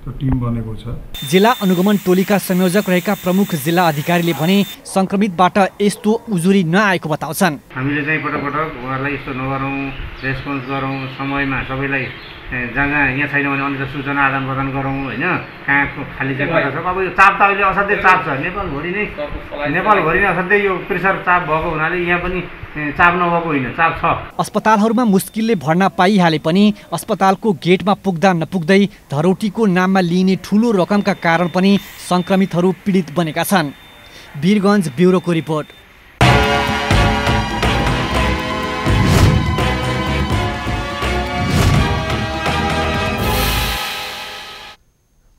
त्यो टिम बनेको छ। जिल्ला अनुगमन टोलीका संयोजक रहेका प्रमुख जिल्ला अधिकारीले भने संक्रमितबाट यस्तो उजुरी नआएको बताउँछन्। हामीले चाहिँ पटक पटक उहाँहरूलाई यस्तो नगरौँ, रेस्पोन्स गरौँ, समयमा सबैलाई जहाँ यहाँ छैन भने अन्य सूचना आदान प्रदान गरौँ होइन। कहाँ खाली चाहिँ कता छ। अब यो चाप त अहिले असाध्यै चाप छ नेपालभरि नै असाध्यै यो प्रेसर चाप भएको हुनाले यहाँ पनि चाप नभएको होइन, चाप छ। अस्पतालहरूमा मुस्किलले भर्ना पाइहाले पनि अस्पतालको गेटमा पुग्दा नपुग्दै धरोटीको नाममा लिइने ठूलो रकमका कारण पनि संक्रमितहरू पीडित बनेका छन्। वीरगञ्ज ब्युरोको रिपोर्ट।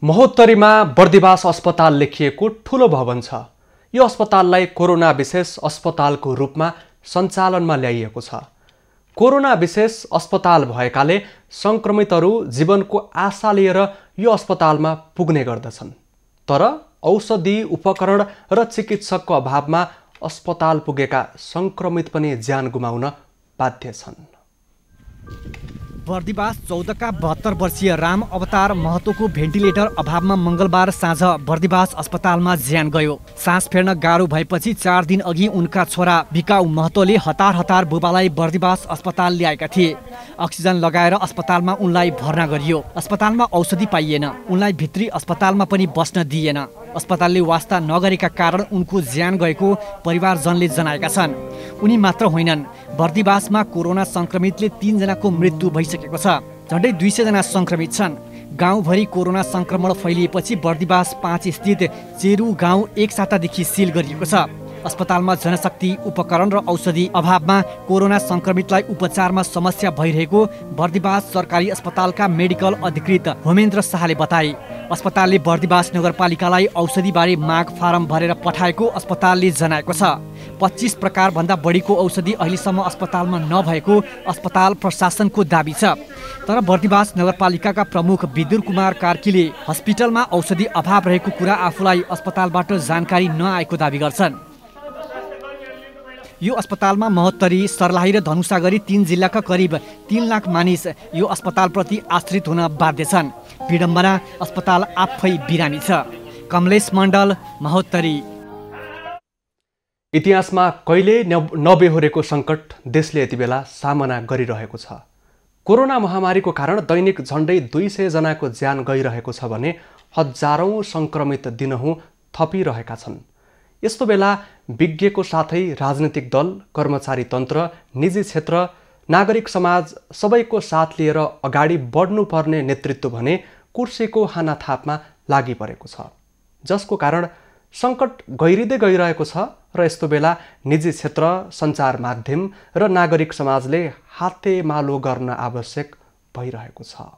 महोत्तरीमा बर्दिवास अस्पताल लेखिएको ठूलो भवन छ। यो अस्पताललाई कोरोना विशेष अस्पतालको रूपमा सञ्चालनमा ल्याइएको छ। कोरोना विशेष अस्पताल भएकाले संक्रमितहरू जीवनको आशा लिएर यो अस्पतालमा पुग्ने गर्दछन्। तर औषधि, उपकरण र चिकित्सकको अभावमा अस्पताल पुगेका संक्रमित पनि ज्यान गुमाउन बाध्य छन्। बर्दिवास 14 का 72 वर्षीय राम अवतार महतोको भेन्टिलेटर अभावमा मंगलबार साँझ बर्दिवास अस्पतालमा ज्यान गयो। सास फेर्न गाह्रो भएपछि 4 दिन अघि उनका छोरा बिकाउ महतोले हतार हतार बुबालाई बर्दिवास अस्पताल ल्याएका थिए। अक्सिजन लगाएर अस्पतालमा उनलाई भर्ना गरियो। अस्पतालमा औषधि पाइएन, उनलाई भित्री अस्पतालमा पनि बस्न दिइएन। अस्पतालले वास्ता नगरेका कारण उनको ज्यान गएको परिवारजनले जनाएका छन्। उनी मात्र होइनन्, बर्दिवासमा कोरोना संक्रमितले 3 जनाको मृत्यु भइसकेको छ। झन्डै 200 जना संक्रमित छन्। गाउँभरि कोरोना संक्रमण फैलिएपछि बर्दिवास 5 स्थित चेरु गाउँ 1 सातादेखि सिल गरिएको छ। अस्पतालमा जनशक्ति, उपकरण र औषधि अभावमा कोरोना संक्रमितलाई उपचारमा समस्या भइरहेको बर्दिवास सरकारी अस्पतालका मेडिकल अधिकृत होमेन्द्र शाहले बताए। अस्पतालले बर्दिवास नगरपालिकालाई औषधिबारे माग फारम भरेर पठाएको अस्पतालले जनाएको छ। 25 प्रकार भन्दा बढीको औषधि अहिलेसम्म अस्पतालमा नभएको अस्पताल प्रशासनको दाबी छ। तर बर्दिवास नगरपालिकाका प्रमुख विदुर कुमार कार्कीले हस्पिटलमा औषधि अभाव रहेको कुरा आफूलाई अस्पतालबाट जानकारी नआएको दाबी गर्छन्। यो अस्पतालमा महोत्तरी, सर्लाही र धनुषा गरी 3 जिल्लाका करिब 3 लाख मानिस यो अस्पतालप्रति आश्रित हुन बाध्य छन्। विडम्बना, अस्पताल आफै बिरामी छ। कमलेश मण्डल, महोत्तरी। इतिहासमा कहिले नबेहोरेको सङ्कट देशले यति बेला सामना गरिरहेको छ। कोरोना महामारीको कारण दैनिक झन्डै 200 जनाको ज्यान गइरहेको छ भने हजारौं संक्रमित दिनहुँ थपिरहेका छन्। यस्तो बेला विज्ञको साथै राजनीतिक दल, कर्मचारी तन्त्र, निजी क्षेत्र, नागरिक समाज सबैको साथ लिएर अगाडि बढ्नुपर्ने नेतृत्व भने कुर्सीको हानाथापमा लागि परेको छ, जसको कारण सङ्कट गहिरिँदै गइरहेको छ। र यस्तो बेला निजी क्षेत्र, सञ्चार माध्यम र नागरिक समाजले हातेमालो गर्न आवश्यक भइरहेको छ।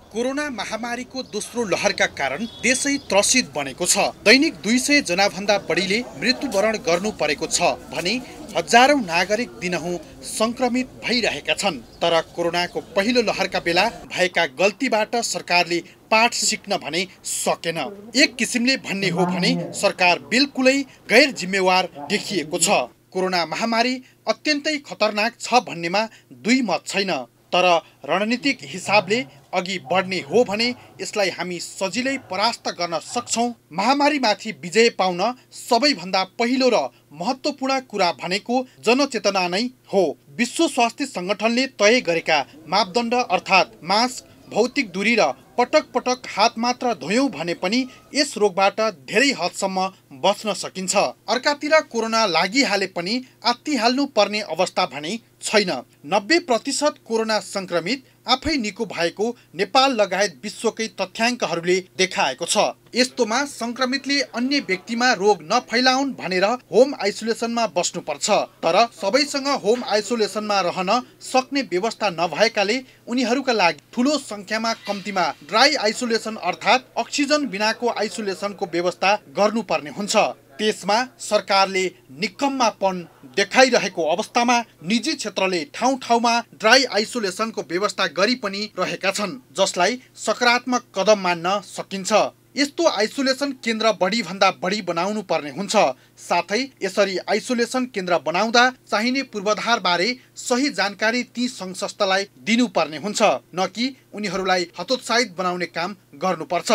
कोरोना महामारीको दोस्रो लहरका कारण देशै त्रसित बनेको छ। दैनिक 200 जनाभन्दा बढीले मृत्युवरण गर्नु परेको छ भने हजारौं नागरिक दिनहुँ संक्रमित भइरहेका छन्। तर कोरोनाको पहिलो लहरका बेला भएका गल्तीबाट सरकारले पाठ सिक्न भने सकेन। एक किसिमले भन्ने हो भने सरकार बिल्कुलै गैर जिम्मेवार देखिएको छ। कोरोना महामारी अत्यन्तै खतरनाक छ भन्नेमा दुई मत छैन। तर रणनीतिक हिसाबले अघि बढ्ने हो भने यसलाई हामी सजिलै परास्त गर्न सक्छौं। महामारीमाथि विजय पाउन सबैभन्दा पहिलो र महत्त्वपूर्ण कुरा भनेको जनचेतना नै हो। विश्व स्वास्थ्य संगठनले तय गरेका मापदण्ड अर्थात् मास्क, भौतिक दूरी र पटक पटक हात मात्र धोयौं भने पनि यस रोगबाट धेरै हदसम्म बच्न सकिन्छ। अर्कातिर कोरोना लागिहाले पनि आत्तिहाल्नु पर्ने अवस्था भने छैन। 90% कोरोना संक्रमित आफै निको भएको नेपाल लगायत विश्वकै तथ्याङ्कहरूले देखाएको छ। यस्तोमा संक्रमितले अन्य व्यक्तिमा रोग नफैलाउन् भनेर होम आइसोलेसनमा बस्नुपर्छ। तर सबैसँग होम आइसोलेसनमा रहन सक्ने व्यवस्था नभएकाले उनीहरूका लागि ठूलो संख्यामा कम्तीमा ड्राई आइसोलेसन अर्थात् अक्सिजन बिनाको आइसोलेसनको व्यवस्था गर्नुपर्ने हुन्छ। त्यसमा सरकारले निकम्मापन देखाइरहेको अवस्थामा निजी क्षेत्रले ठाउँ ठाउँमा ड्राई आइसोलेसनको व्यवस्था गरी पनि रहेका छन्, जसलाई सकारात्मक कदम मान्न सकिन्छ। यस्तो आइसोलेसन केन्द्र बढी भन्दा बढी बनाउनु पर्ने हुन्छ। साथै यसरी आइसोलेसन केन्द्र बनाउँदा चाहिने पूर्वाधार बारे सही जानकारी ती संस्थालाई दिनुपर्ने हुन्छ, न कि उनीहरूलाई हतोत्साहित बनाउने काम गर्नुपर्छ।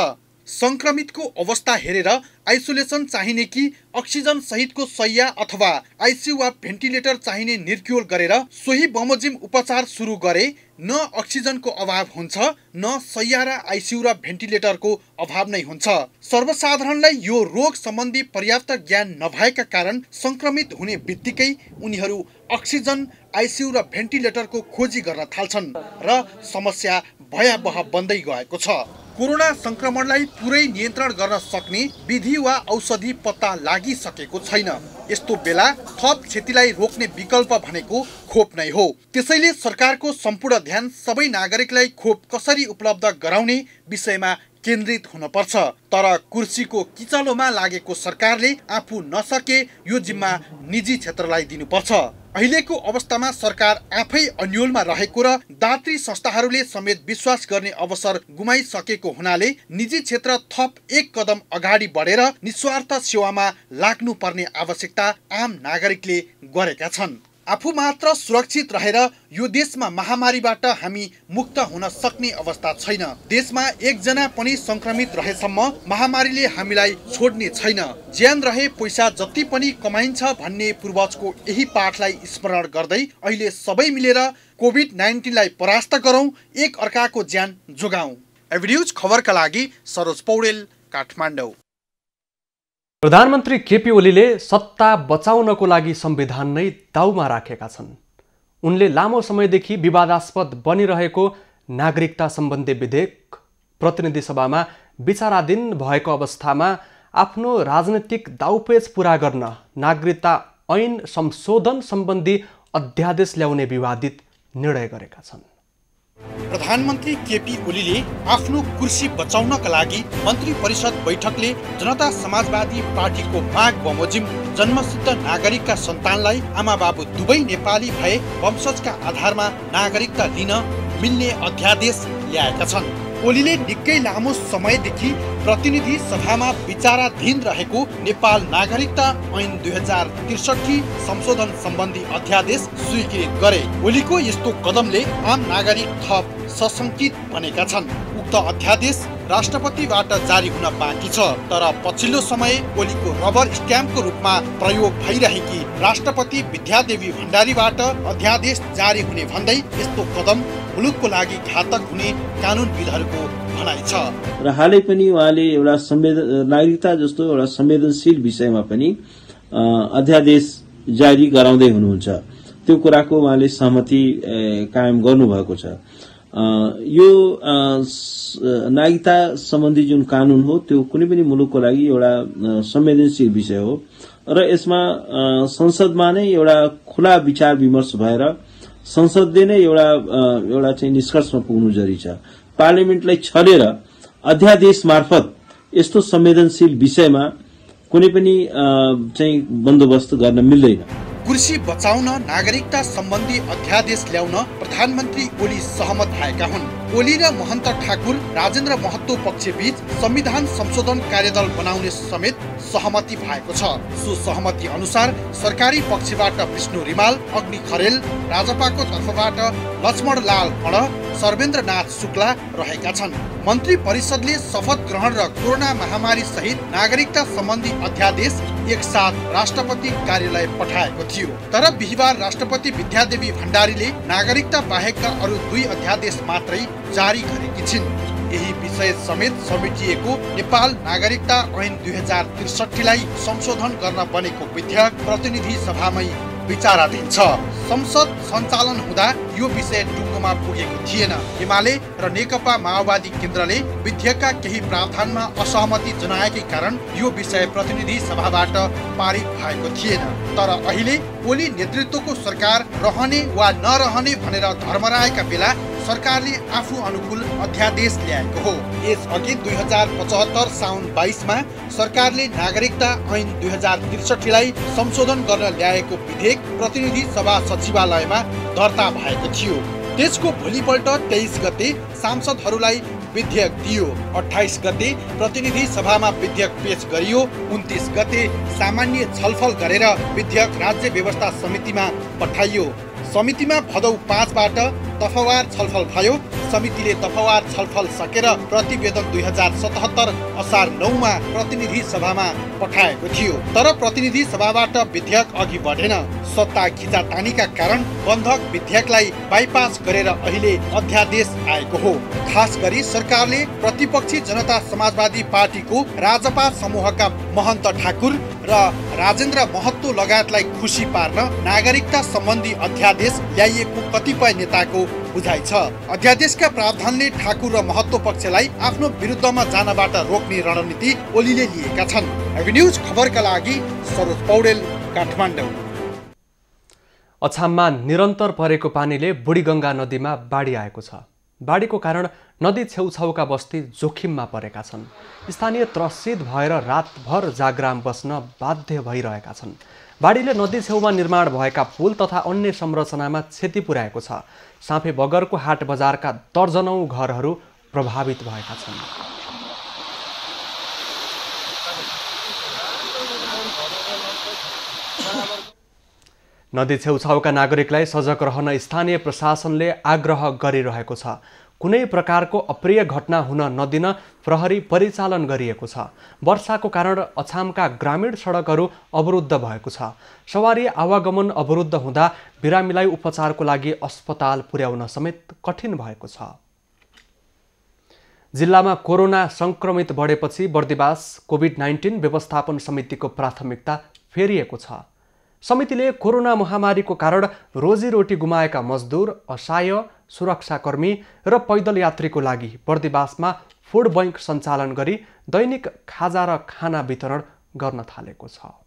संक्रमितको अवस्था हेरेर आइसोलेसन चाहिने कि अक्सिजन सहितको शय्या अथवा आइसियु वा भेन्टिलेटर चाहिने निर्क्युल गरेर सोही बमोजिम उपचार सुरु गरे न अक्सिजनको अभाव हुन्छ, न शय्या र आइसियु र भेन्टिलेटरको अभाव नै हुन्छ। सर्वसाधारणलाई यो रोग सम्बन्धी पर्याप्त ज्ञान नभएका कारण संक्रमित हुने बित्तिकै उनीहरू अक्सिजन, आइसियु र भेन्टिलेटरको खोजी गर्न थाल्छन् र समस्या भयावह बन्दै गएको छ। कोरोना संक्रमणलाई पुरै नियन्त्रण गर्न सक्ने विधि वा औषधि पत्ता लागिसकेको छैन। यस्तो बेला थप क्षतिलाई रोक्ने विकल्प भनेको खोप नै हो। त्यसैले सरकारको सम्पूर्ण ध्यान सबै नागरिकलाई खोप कसरी उपलब्ध गराउने विषयमा केन्द्रित हुनुपर्छ। तर कुर्सीको किचलोमा लागेको सरकारले आफू नसके यो जिम्मा निजी क्षेत्रलाई दिनुपर्छ। अहिलेको अवस्थामा सरकार आफै अन्योलमा रहेको र दात्री संस्थाहरूले समेत विश्वास गर्ने अवसर गुमाइसकेको हुनाले निजी क्षेत्र थप एक कदम अगाडि बढेर निस्वार्थ सेवामा लाग्नुपर्ने आवश्यकता आम नागरिकले गरेका छन्। आफू मात्र सुरक्षित रहेर यो देशमा महामारीबाट हामी मुक्त हुन सक्ने अवस्था छैन। देशमा एकजना पनि संक्रमित रहेसम्म महामारीले हामीलाई छोड्ने छैन। ज्यान रहे पैसा जति पनि कमाइन्छ भन्ने पूर्वजको यही पाठलाई स्मरण गर्दै अहिले सबै मिलेर कोभिड-19 लाई परास्त गरौं, एक अर्काको ज्यान जोगाउँ। एभिन्यूज खबरका लागि सरोज पौडेल, काठमाडौँ। प्रधानमन्त्री केपी ओलीले सत्ता बचाउनको लागि संविधान नै दाउमा राखेका छन्। उनले लामो समयदेखि विवादास्पद बनिरहेको नागरिकता सम्बन्धी विधेयक प्रतिनिधि सभामा विचाराधीन भएको अवस्थामा आफ्नो राजनीतिक दाउपेच पूरा गर्न नागरिकता ऐन संशोधन सम्बन्धी अध्यादेश ल्याउने विवादित निर्णय गरेका छन्। प्रधानमन्त्री केपी ओलीले आफ्नो कुर्सी बचाउनका लागि मन्त्री परिषद बैठकले जनता समाजवादी पार्टीको माग बमोजिम जन्मसिद्ध नागरिकका सन्तानलाई आमा बाबु दुवै नेपाली भए वंशजका आधारमा नागरिकता लिन मिल्ने अध्यादेश ल्याएका छन्। ओलीले निकै लामो समयदेखि प्रतिनिधि सभामा विचाराधीन रहेको नेपाल नागरिकता ऐन 2063 संशोधन सम्बन्धी अध्यादेश स्वीकृत गरे। ओलीको यस्तो कदमले आम नागरिक थप सशंकित बनेका छन्। उक्त अध्यादेश राष्ट्रपतिबाट जारी हुन बाँकी छ, तर पछिल्लो समय ओलीको रबर स्ट्याम्पको रूपमा प्रयोग भइरहेकी राष्ट्रपति विद्यादेवी भण्डारीबाट अध्यादेश जारी हुने भन्दै यस्तो कदम मुलुकको लागि घातक हुने कानुनविदहरूको भनाइ छ। र हालै पनि उहाँले एउटा नागरिकता जस्तो एउटा संवेदनशील विषयमा पनि अध्यादेश जारी गराउँदै हुनुहुन्छ। त्यो कुराको उहाँले सहमति कायम गर्नुभएको छ। यो नागरिकता सम्बन्धी जुन कानून हो त्यो कुनै पनि मुलुकको लागि एउटा संवेदनशील विषय हो र यसमा संसदमा नै एउटा खुला विचार विमर्श भएर संसदले नै एउटा चाहिँ निष्कर्षमा पुग्नु जरुरी छ। पार्लियामेन्टलाई छलेर अध्यादेश मार्फत यस्तो संवेदनशील विषयमा कुनै पनि चाहिँ बन्दोबस्त गर्न मिल्दैन। कुर्सी बचाउन नागरिकता सम्बन्धी अध्यादेश ल्याउन प्रधानमन्त्री ओली सहमत भएका हुन्। ओली र महन्त ठाकुर राजेन्द्र महतो पक्षबीच संविधान संशोधन कार्यदल बनाउने समेत सहमति भएको छ। सो सहमति अनुसार सरकारी पक्षबाट विष्णु रिमाल, अग्नि खरेल, राजपाको तर्फबाट लक्ष्मण लाल अण, सर्वेन्द्रनाथ शुक्ला रहेका छन्। मन्त्री परिषदले शपथ ग्रहण र कोरोना महामारी सहित नागरिकता सम्बन्धी अध्यादेश एकसाथ राष्ट्रपति कार्यालय पठाएको थियो। तर बिहिबार राष्ट्रपति विद्यादेवी भण्डारीले नागरिकता बाहेकका अरू 2 अध्यादेश मात्रै जारी गरेकी छिन्। यही विषय समेत समेटिएको नेपाल नागरिकता ऐन 2063लाई संशोधन गर्न बनेको विधेयक प्रतिनिधि सभामै विचाराधीन छ। संसद सञ्चालन हुँदा यो विषय टुङ्गोमा पुगेको थिएन। एमाले र नेकपा माओवादी केन्द्रले विधेयकका केही प्रावधानमा असहमति जनाएकै कारण यो विषय प्रतिनिधि सभाबाट पारित भएको थिएन। तर अहिले ओली नेतृत्वको सरकार रहने वा नरहने भनेर धर्मराएका बेला सरकारले आफू अनुकूल अध्यादेश ल्याएको हो। यसअघि 2075 साउन 22 मा सरकारले नागरिकता ऐन 2063लाई संशोधन गर्न ल्याएको विधेयक प्रतिनिधि सभा सचिवालयमा दर्ता भएको थियो। त्यसको भोलिपल्ट 23 गते सांसदहरूलाई विधेयक दियो। 28 गते प्रतिनिधि सभामा विधेयक पेश गरियो। 29 गते सामान्य छलफल गरेर विधेयक राज्य व्यवस्था समितिमा पठाइयो। समितिमा भदौ 5 बाट तफवार छलफल भयो। समितिले तफवार छलफल सकेर प्रतिवेदन 2077 असार 9 मा प्रतिनिधि सभामा पठाएको थियो। तर प्रतिनिधि सभाबाट विधेयक अघि बढेन। सत्ता खिचातानीका कारण बन्धक विधेयकलाई बाइपास गरेर अहिले अध्यादेश आएको हो। खास गरी सरकारले प्रतिपक्षी जनता समाजवादी पार्टीको राजपा समूहका महन्त ठाकुर र राजेन्द्र महतो लगायतलाई खुसी पार्न नागरिकता सम्बन्धी अध्यादेश ल्याइएको कतिपय नेताको बुझाइ छ। अध्यादेशका प्रावधानले ठाकुर र महतो पक्षलाई आफ्नो विरुद्धमा जानबाट रोक्ने रणनीति ओलीले लिएका छन्। एबी न्यूज खबरका लागि सरोज पौडेल, काठमाडौँ। अछाममा निरन्तर परेको पानीले बुढीगङ्गा नदीमा बाढी आएको छ। बाढीको कारण नदी छेउछाउका बस्ती जोखिममा परेका छन्। स्थानीय त्रसित भएर रातभर जागराम बस्न बाध्य भइरहेका छन्। बाढीले नदी छेउमा निर्माण भएका पुल तथा अन्य संरचनामा क्षति पुर्याएको छ। साँफे बगरको हाट बजारका दर्जनौं घरहरू प्रभावित भएका छन्। नदी छेउछाउका नागरिकलाई सजग रहन स्थानीय प्रशासनले आग्रह गरिरहेको छ। कुनै प्रकारको अप्रिय घटना हुन नदिन प्रहरी परिचालन गरिएको छ। वर्षाको कारण अछामका ग्रामीण सडकहरू अवरुद्ध भएको छ। सवारी आवागमन अवरुद्ध हुँदा बिरामीलाई उपचारको लागि अस्पताल पुर्याउन समेत कठिन भएको छ। जिल्लामा कोरोना संक्रमित बढेपछि बर्दिवास कोभिड-19 व्यवस्थापन समितिको प्राथमिकता फेरिएको छ। समितिले कोरोना महामारीको कारण रोजीरोटी गुमाएका मजदुर, असहाय, सुरक्षाकर्मी र पैदल यात्रीको लागि बर्दिवासमा फुड बैंक सञ्चालन गरी दैनिक खाजा र खाना वितरण गर्न थालेको छ।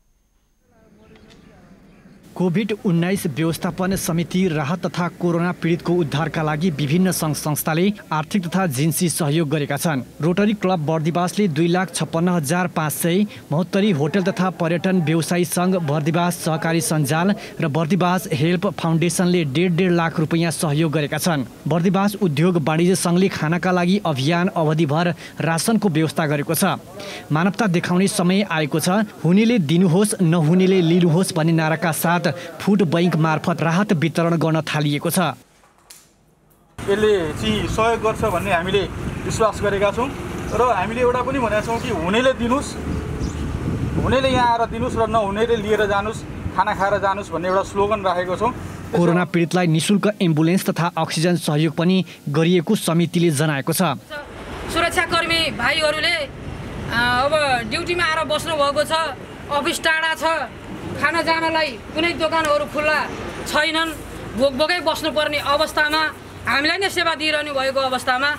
कोभिड-19 व्यवस्थापन समिति राहत तथा कोरोना पीडितको उद्धारका लागि विभिन्न सङ्घ संस्थाले आर्थिक तथा जिन्सी सहयोग गरेका छन्। रोटरी क्लब बर्दिवासले 2,56,572, होटल तथा पर्यटन व्यवसायी सङ्घ बर्दिवास सहकारी सञ्जाल र बर्दिवास हेल्प फाउन्डेसनले 1.5 लाख रुपैयाँ सहयोग गरेका छन्। बर्दिवास उद्योग वाणिज्य सङ्घले खानाका लागि अभियान अवधिभर रासनको व्यवस्था गरेको छ। मानवता देखाउने समय आएको छ, हुनेले दिनुहोस् नहुनेले लिनुहोस् भन्ने नाराका साथ फुड बैंक मार्फत राहत वितरण गर्न थालिएको छ। यसले चाहिँ सहयोग गर्छ भन्ने हामीले विश्वास गरेका छौँ र हामीले एउटा पनि भनेका छौँ कि हुनेले दिनुहोस्, हुनेले यहाँ आएर दिनुहोस् र नहुनेले लिएर जानुहोस्, खाना खाएर जानुहोस् भन्ने एउटा स्लोगन राखेको छौँ। कोरोना पीडितलाई निशुल्क एम्बुलेन्स तथा अक्सिजन सहयोग पनि गरिएको समितिले जनाएको छ। सुरक्षाकर्मी भाइहरूले अब ड्युटीमा आएर बस्नु भएको छ, अफिस टाढा छ, खाना जानलाई कुनै दोकानहरू खुल्ला छैनन्, भोकभोकै बस्नुपर्ने अवस्थामा हामीलाई नै सेवा दिइरहनु भएको अवस्थामा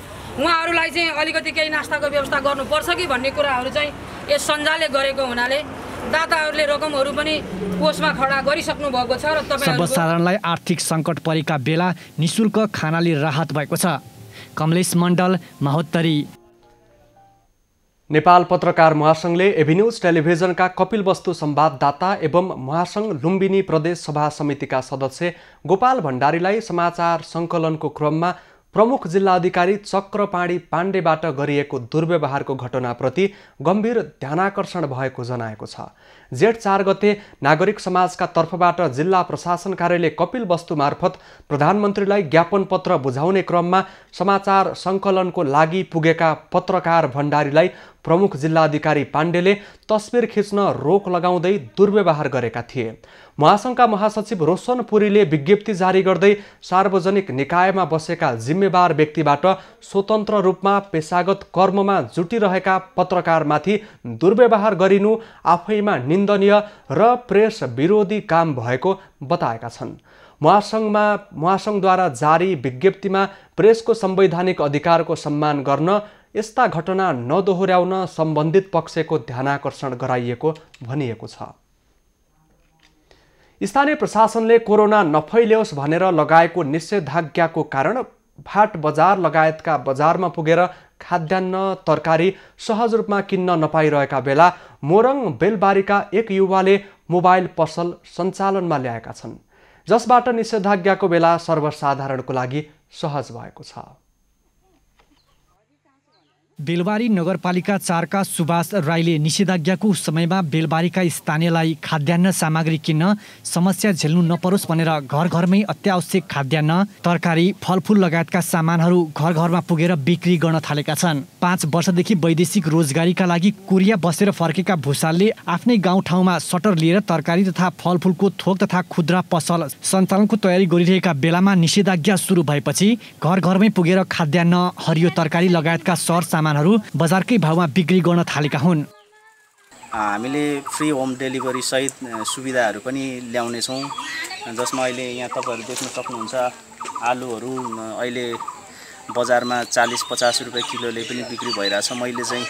उहाँहरूलाई चाहिँ अलिकति केही नास्ताको व्यवस्था गर्नुपर्छ कि भन्ने कुराहरू चाहिँ यस सञ्जालले गरेको हुनाले दाताहरूले रकमहरू पनि कोषमा खडा गरिसक्नु भएको छ र सर्वसाधारणलाई आर्थिक सङ्कट परेका बेला निशुल्क खानाले राहत भएको छ। कमलेश मण्डल, महोत्तरी। नेपाल पत्रकार महासंघले एभिन्यूज टेलिभिजनका कपिलवस्तु संवाददाता एवं महासंघ लुम्बिनी प्रदेश सभा समितिका सदस्य गोपाल भण्डारीलाई समाचार सङ्कलनको क्रममा प्रमुख जिल्लाधिकारी चक्रपाणी पाण्डेबाट गरिएको दुर्व्यवहारको घटनाप्रति गम्भीर ध्यानाकर्षण भएको जनाएको छ। जेठ 4 गते नागरिक समाजका तर्फबाट जिल्ला प्रशासन कार्यालय कपिलवस्तु मार्फत प्रधानमन्त्रीलाई ज्ञापन पत्र बुझाउने क्रममा समाचार सङ्कलनको लागि पुगेका पत्रकार भण्डारीलाई प्रमुख जिल्लाधिकारी पाण्डेले तस्बिर खिच्न रोक लगाउँदै दुर्व्यवहार गरेका थिए। महासङ्घका महासचिव रोशन पुरीले विज्ञप्ति जारी गर्दै सार्वजनिक निकायमा बसेका जिम्मेवार व्यक्तिबाट स्वतन्त्र रूपमा पेशागत कर्ममा जुटिरहेका पत्रकारमाथि दुर्व्यवहार गरिनु आफैमा निन्दनीय र प्रेस विरोधी काम भएको बताएका छन्। महासङ्घद्वारा जारी विज्ञप्तिमा प्रेसको संवैधानिक अधिकारको सम्मान गर्न यस्ता घटना नदोहोर्याउन सम्बन्धित पक्षको ध्यानाकर्षण गराइएको भनिएको छ। स्थानीय प्रशासनले कोरोना नफैलियोस् भनेर लगाएको निषेधाज्ञाको कारण फाट बजार लगायतका बजारमा पुगेर खाद्यान्न तरकारी सहज रूपमा किन्न नपाइरहेका बेला मोरङ बेलबारीका एक युवाले मोबाइल पसल सञ्चालनमा ल्याएका छन्, जसबाट निषेधाज्ञाको बेला सर्वसाधारणको लागि सहज भएको छ। बेलबारी नगरपालिका 4 का सुभाष राईले निषेधाज्ञाको समयमा बेलबारीका स्थानीयलाई खाद्यान्न सामग्री किन्न समस्या झेल्नु नपरोस् भनेर घर घरमै अत्यावश्यक खाद्यान्न तरकारी फलफुल लगायतका सामानहरू घर घरमा पुगेर बिक्री गर्न थालेका छन्। 5 वर्षदेखि वैदेशिक रोजगारीका लागि कोरिया बसेर फर्केका भूषालले आफ्नै गाउँठाउँमा सटर लिएर तरकारी तथा फलफुलको थोक तथा खुद्रा पसल सञ्चालनको तयारी गरिरहेका बेलामा निषेधाज्ञा सुरु भएपछि घर घरमै पुगेर खाद्यान्न हरियो तरकारी लगायतका बजारकै भावमा बिक्री गर्न थालेका हुन्। हामीले फ्री होम डेलिभरी सहित सुविधाहरू पनि ल्याउने छौँ, जसमा अहिले यहाँ तपाईहरु देख्न सक्नुहुन्छ आलुहरू अहिले बजारमा 40-50 रुपैयाँ किलोले पनि बिक्री भइरहेछ। मैले चाहिँ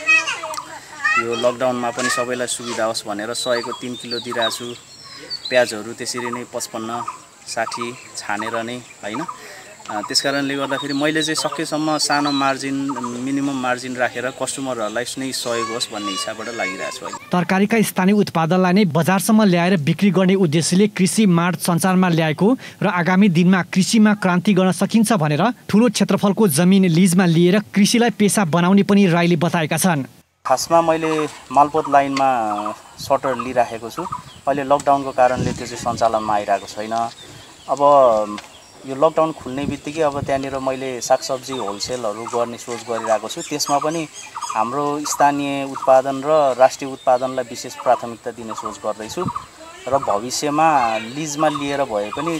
यो लकडाउनमा पनि सबैलाई सुविधा होस् भनेर 100 को 3 किलो दिइरहेको छु। प्याजहरू त्यसरी नै 55-60 छानेर नै हैन। त्यसकारणले गर्दाखेरि मैले चाहिँ सकेसम्म सानो मार्जिन मिनिमम मार्जिन राखेर कस्टमरहरूलाई नै सहयोग होस् भन्ने हिसाबबाट लागिरहेको छु। तरकारीका स्थानीय उत्पादनलाई नै बजारसम्म ल्याएर बिक्री गर्ने उद्देश्यले कृषि मार्ट सञ्चारमा ल्याएको र आगामी दिनमा कृषिमा क्रान्ति गर्न सकिन्छ भनेर ठूलो क्षेत्रफलको जमिन लिजमा लिएर कृषिलाई पेशा बनाउने पनि राईले बताएका छन्। खासमा मैले मालपोत लाइनमा सटर लिइराखेको छु। अहिले लकडाउनको कारणले त्यो चाहिँ सञ्चालनमा आइरहेको छैन। अब यो लकडाउन खुल्ने बित्तिकै अब त्यहाँनिर मैले सागसब्जी होलसेलहरू गर्ने सोच गरिरहेको छु। त्यसमा पनि हाम्रो स्थानीय उत्पादन र राष्ट्रिय उत्पादनलाई विशेष प्राथमिकता दिने सोच गर्दैछु र भविष्यमा लिजमा लिएर भए पनि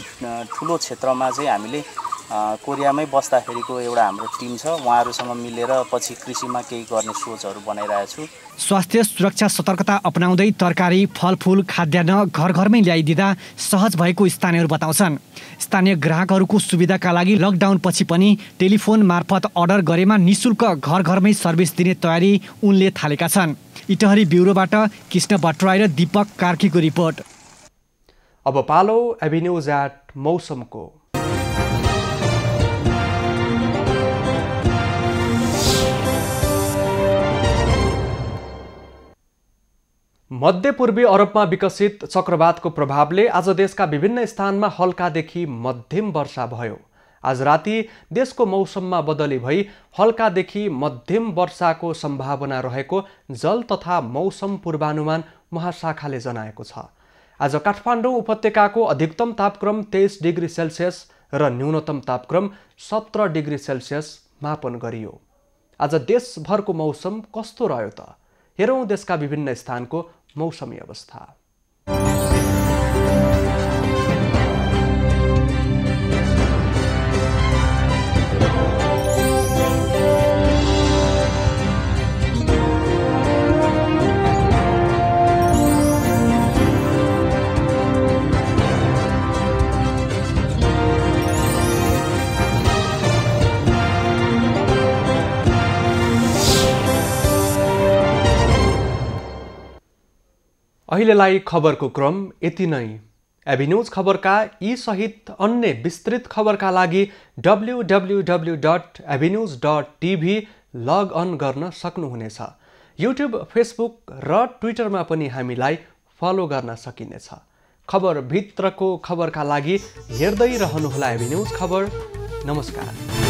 ठुलो क्षेत्रमा चाहिँ हामीले कोरियामै बस्दाखेरिको एउटा हाम्रो टिम छ, उहाँहरूसँग मिलेर पछि कृषिमा केही गर्ने सोचहरू बनाइरहेको छु। स्वास्थ्य सुरक्षा सतर्कता अपनाउँदै तरकारी फलफुल खाद्यान्न घर घरमै ल्याइदिँदा सहज भएको स्थानीयहरू बताउँछन्। स्थानीय ग्राहकहरूको सुविधाका लागि लकडाउन पछि पनि टेलिफोन मार्फत अर्डर गरेमा निशुल्क घर घरमै सर्भिस दिने तयारी उनले थालेका छन्। इटहरी ब्युरोबाट कृष्ण भट्टराई र दीपक कार्कीको रिपोर्ट। अब पालो एभिन्यूज एट मौसमको। मध्यपूर्वी अरबमा विकसित चक्रवातको प्रभावले आज देशका विभिन्न स्थानमा हल्कादेखि मध्यम वर्षा भयो। आज राति देशको मौसममा बदली भई हल्कादेखि मध्यम वर्षाको सम्भावना रहेको जल तथा मौसम पूर्वानुमान महाशाखाले जनाएको छ। आज काठमाडौँ उपत्यकाको अधिकतम तापक्रम 23 डिग्री सेल्सियस र न्यूनतम तापक्रम 17 डिग्री सेल्सियस मापन गरियो। आज देशभरको मौसम कस्तो रह्यो त? हेरौँ देशका विभिन्न स्थानको मौसमी अवस्था। अहिलेलाई खबरको क्रम यति नै। एभिन्यूज खबरका यी सहित अन्य विस्तृत खबरका लागि www.avenews.tv लग अन गर्न सक्नुहुनेछ। युट्युब, फेसबुक र ट्विटरमा पनि हामीलाई फलो गर्न सकिनेछ। खबर भित्रको खबरका लागि हेर्दै रहनुहोला एभिन्यूज खबर। नमस्कार।